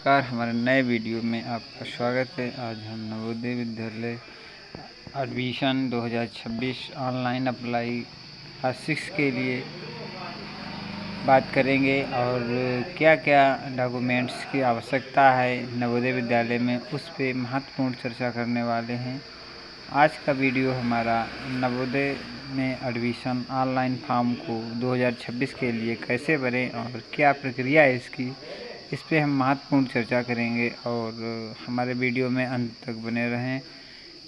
नमस्कार, हमारे नए वीडियो में आपका स्वागत है। आज हम Navodaya Vidyalaya admission 2026 online apply class 6 के लिए बात करेंगे और क्या क्या डॉक्यूमेंट्स की आवश्यकता है नवोदय विद्यालय में, उस पर महत्वपूर्ण चर्चा करने वाले हैं। आज का वीडियो हमारा नवोदय में एडमिशन ऑनलाइन फॉर्म को 2026 के लिए कैसे भरें और क्या प्रक्रिया है इसकी, इस पे हम महत्वपूर्ण चर्चा करेंगे। और हमारे वीडियो में अंत तक बने रहें,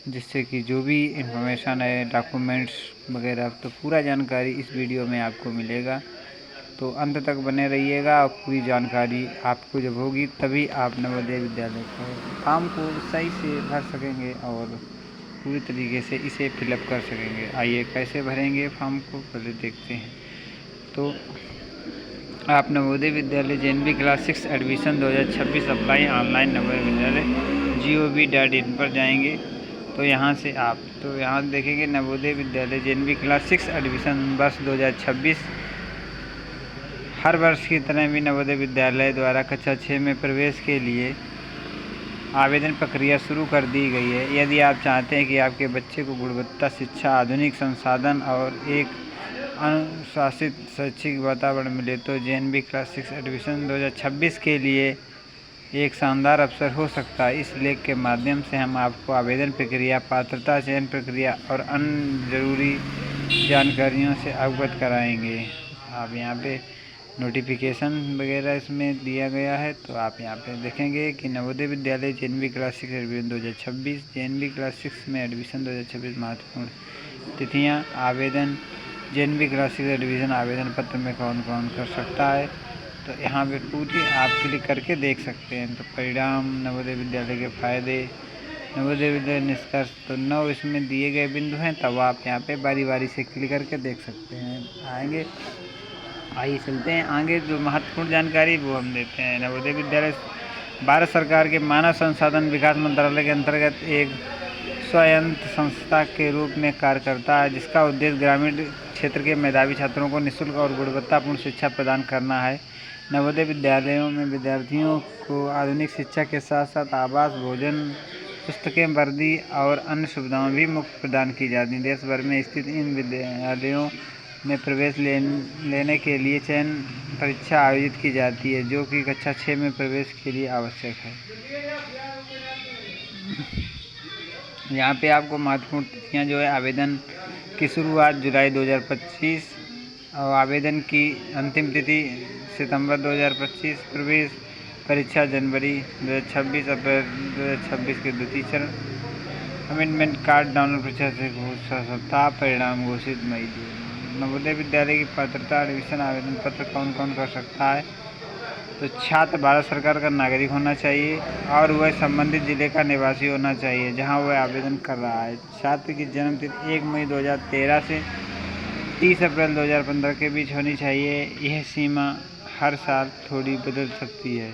जिससे कि जो भी इंफॉर्मेशन है, डॉक्यूमेंट्स वगैरह, तो पूरा जानकारी इस वीडियो में आपको मिलेगा। तो अंत तक बने रहिएगा और पूरी जानकारी आपको जब होगी तभी आप नवोदय विद्यालय को फॉर्म को सही से भर सकेंगे और पूरी तरीके से इसे फिलअप कर सकेंगे। आइए कैसे भरेंगे फॉर्म को पहले देखते हैं। तो आप Navodaya Vidyalaya JNV class 6 admission 2026 apply online Navodaya Vidyalaya gov.in पर जाएंगे। तो यहाँ से यहाँ देखेंगे Navodaya Vidyalaya JNV class 6 admission वर्ष 2026। हर वर्ष की तरह भी नवोदय विद्यालय द्वारा कक्षा 6 में प्रवेश के लिए आवेदन प्रक्रिया शुरू कर दी गई है। यदि आप चाहते हैं कि आपके बच्चे को गुणवत्ता शिक्षा, आधुनिक संसाधन और एक अनुशासित शैक्षिक वातावरण मिले, तो JNV क्लास 6 एडमिशन 2026 के लिए एक शानदार अवसर हो सकता है। इस लेख के माध्यम से हम आपको आवेदन प्रक्रिया, पात्रता, चयन प्रक्रिया और अन्य ज़रूरी जानकारियों से अवगत कराएंगे। आप यहाँ पे नोटिफिकेशन वगैरह इसमें दिया गया है, तो आप यहाँ पे देखेंगे कि Navodaya Vidyalaya JNV class 6 admission 2026, JNV class 6 में एडमिशन 2026 महत्वपूर्ण तिथियाँ, आवेदन, JNV क्लास 6 एडमिशन आवेदन पत्र में कौन कौन कर सकता है, तो यहाँ पे पूरी आप क्लिक करके देख सकते हैं। तो परिणाम, नवोदय विद्यालय के फ़ायदे, नवोदय विद्यालय निष्कर्ष, तो 9 इसमें दिए गए बिंदु हैं। तब आप यहाँ पे बारी बारी से क्लिक करके देख सकते हैं। आइए चलते हैं आगे। जो महत्वपूर्ण जानकारी वो हम देते हैं। नवोदय विद्यालय भारत सरकार के मानव संसाधन विकास मंत्रालय के अंतर्गत एक स्वायत्त संस्था के रूप में कार्य करता है, जिसका उद्देश्य ग्रामीण क्षेत्र के मेधावी छात्रों को निःशुल्क और गुणवत्तापूर्ण शिक्षा प्रदान करना है। नवोदय विद्यालयों में विद्यार्थियों को आधुनिक शिक्षा के साथ साथ आवास, भोजन, पुस्तकें, वर्दी और अन्य सुविधाएं भी मुफ्त प्रदान की जाती हैं। देश भर में स्थित इन विद्यालयों में प्रवेश लेने के लिए चयन परीक्षा आयोजित की जाती है, जो कि कक्षा 6 में प्रवेश के लिए आवश्यक है। यहाँ पे आपको महत्वपूर्ण तिथियाँ जो है, आवेदन की शुरुआत जुलाई 2025 और आवेदन की अंतिम तिथि सितंबर 2025, प्रवेश परीक्षा जनवरी 2026, अप्रैल 2026 के द्वितीय चरण, कमिटमेंट कार्ड डाउनलोड परीक्षा से सप्ताह, परिणाम घोषित मई 2। नवोदय विद्यालय की पात्रता, एडमिशन आवेदन पत्र कौन कौन कर सकता है, तो छात्र भारत सरकार का नागरिक होना चाहिए और वह संबंधित जिले का निवासी होना चाहिए जहां वह आवेदन कर रहा है। छात्र की जन्म तिथि 1 मई 2013 से 30 अप्रैल 2015 के बीच होनी चाहिए। यह सीमा हर साल थोड़ी बदल सकती है।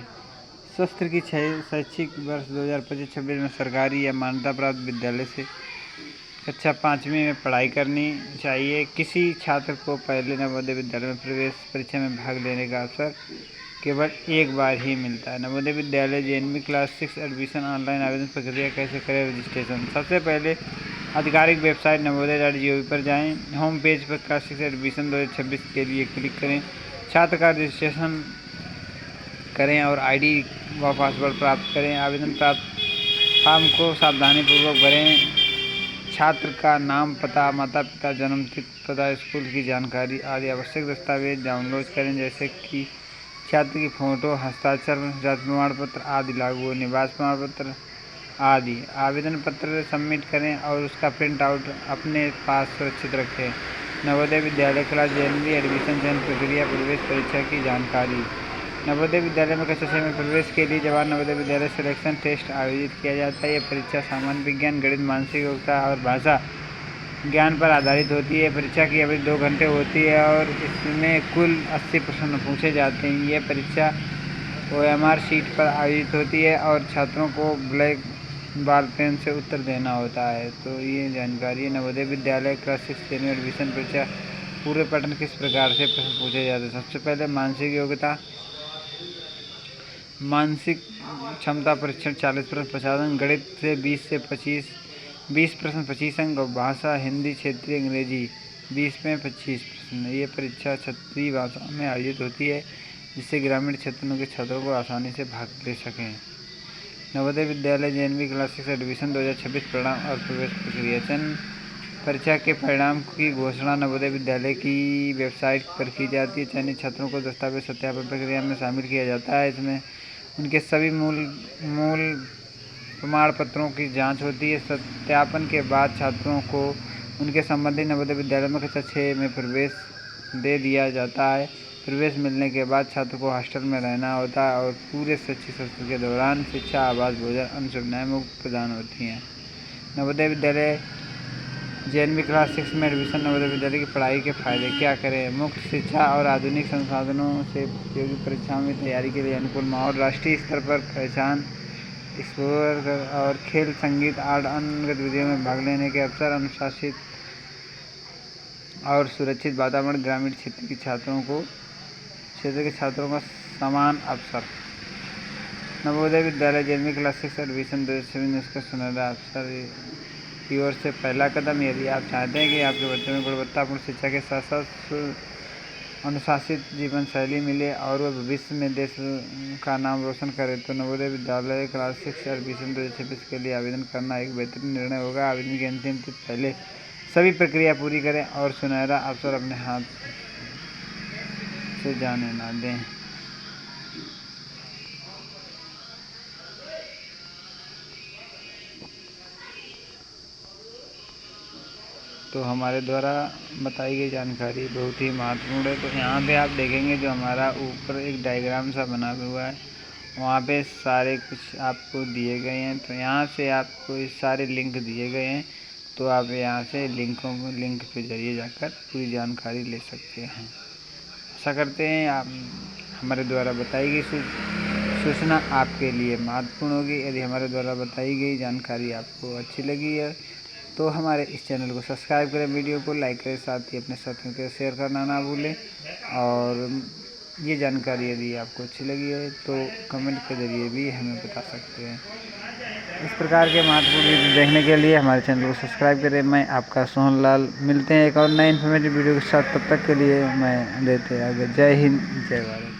सत्र की शैक्षिक वर्ष 2025-26 में सरकारी या मान्यता प्राप्त विद्यालय से कक्षा 5वीं में पढ़ाई करनी चाहिए। किसी छात्र को पहले नवोदय विद्यालय में प्रवेश परीक्षा में भाग लेने का अवसर केवल एक बार ही मिलता है। Navodaya Vidyalaya JNV class 6 admission online आवेदन प्रक्रिया कैसे करें, रजिस्ट्रेशन। सबसे पहले आधिकारिक वेबसाइट नवोदय.gov पर जाएं। होम पेज पर क्लास 6 एडमिशन 2026 के लिए क्लिक करें। छात्र का रजिस्ट्रेशन करें और ID व पासवर्ड प्राप्त करें। आवेदन प्राप्त फॉर्म को सावधानीपूर्वक भरें। छात्र का नाम, पता, माता पिता, जन्म तिथि, पता, स्कूल की जानकारी आदि आवश्यक दस्तावेज डाउनलोड करें, जैसे कि छात्र की फ़ोटो, हस्ताक्षर, जाति प्रमाण पत्र आदि लागू, निवास प्रमाण पत्र आदि। आवेदन पत्र सबमिट करें और उसका प्रिंट आउट अपने पास सुरक्षित रखें। Navodaya Vidyalaya class JNV admission चयन प्रक्रिया, प्रवेश परीक्षा की जानकारी। नवोदय विद्यालय में कक्षा 6 में प्रवेश के लिए जवाहर नवोदय विद्यालय सिलेक्शन टेस्ट आयोजित किया जाता है। यह परीक्षा सामान्य विज्ञान, गणित, मानसिक योग्यता और भाषा ज्ञान पर आधारित होती है। परीक्षा की अवधि 2 घंटे होती है और इसमें कुल 80 प्रश्न पूछे जाते हैं। यह परीक्षा OMR शीट पर आयोजित होती है और छात्रों को ब्लैक बॉल पेन से उत्तर देना होता है। तो ये जानकारी है। Navodaya Vidyalaya class 6 JNV admission परीक्षा पूरे पैटर्न किस प्रकार से प्रश्न पूछे जाते हैं। सबसे पहले मानसिक योग्यता, मानसिक क्षमता परीक्षण 40 प्रश्न 50 अंक, गणित से 20 प्रश्न 25 अंक और भाषा हिंदी क्षेत्रीय अंग्रेजी 20 में 25 प्रश्न। ये परीक्षा क्षेत्रीय भाषा में आयोजित होती है जिससे ग्रामीण क्षेत्रों के छात्रों को आसानी से भाग ले सकें। Navodaya Vidyalaya JNV class 6 admission 2026 परिणाम और प्रवेश प्रक्रिया। चयन परीक्षा के परिणाम की घोषणा नवोदय विद्यालय की वेबसाइट पर की जाती है। चयनित छात्रों को दस्तावेज सत्यापन प्रक्रिया में शामिल किया जाता है। इसमें उनके सभी मूल प्रमाण पत्रों की जांच होती है। सत्यापन के बाद छात्रों को उनके संबंधित नवोदय विद्यालय में कक्षा 6 में प्रवेश दे दिया जाता है। प्रवेश मिलने के बाद छात्र को हॉस्टल में रहना होता है और पूरे शैक्षिक सत्र के दौरान शिक्षा, आवास, भोजन, अन्य सुविधाएं मुफ्त प्रदान होती हैं। नवोदय विद्यालय JNV क्लास 6 में एडमिशन। नवोदय विद्यालय की पढ़ाई के फायदे क्या करें? मुफ्त शिक्षा और आधुनिक संसाधनों से प्रतियोगी परीक्षाओं में तैयारी के लिए अनुकूल माहौल, राष्ट्रीय स्तर पर पहचान, स्पोर्ट और खेल, संगीत, आर्ट, अन्य गतिविधियों में भाग लेने के अवसर, अनुशासित और सुरक्षित वातावरण, ग्रामीण क्षेत्र के छात्रों का समान अवसर। Navodaya Vidyalaya JNV class 6 admission 2026 इसका सुनहरा अवसर की ओर से पहला कदम। यदि आप चाहते हैं कि आपके बच्चों में गुणवत्तापूर्ण शिक्षा के साथ साथ अनुशासित जीवन शैली मिले और वह भविष्य में देश का नाम रोशन करे, तो नवोदय विद्यालय क्लास 6 एडमिशन 2026 के लिए आवेदन करना एक बेहतरीन निर्णय होगा। आवेदन की अंतिम तिथि पहले सभी प्रक्रिया पूरी करें और सुनहरा अवसर अपने हाथ से जाने ना दें। तो हमारे द्वारा बताई गई जानकारी बहुत ही महत्वपूर्ण है। तो यहाँ पे आप देखेंगे जो हमारा ऊपर एक डायग्राम सा बना हुआ है, वहाँ पे सारे कुछ आपको दिए गए हैं। तो यहाँ से आपको ये सारे लिंक दिए गए हैं, तो आप यहाँ से लिंक के जरिए जाकर पूरी जानकारी ले सकते हैं। आशा करते हैं आप हमारे द्वारा बताई गई सूचना आपके लिए महत्वपूर्ण होगी। यदि हमारे द्वारा बताई गई जानकारी आपको अच्छी लगी है तो हमारे इस चैनल को सब्सक्राइब करें, वीडियो को लाइक करें, साथ ही अपने साथियों के शेयर करना ना भूलें। और ये जानकारी यदि आपको अच्छी लगी है तो कमेंट के ज़रिए भी हमें बता सकते हैं। इस प्रकार के महत्वपूर्ण वीडियो देखने के लिए हमारे चैनल को सब्सक्राइब करें। मैं आपका सोहन लाल, मिलते हैं एक और नए इन्फॉर्मेटिव वीडियो के साथ। तब तक के लिए मैं देते आगे। जय हिंद, जय भारत।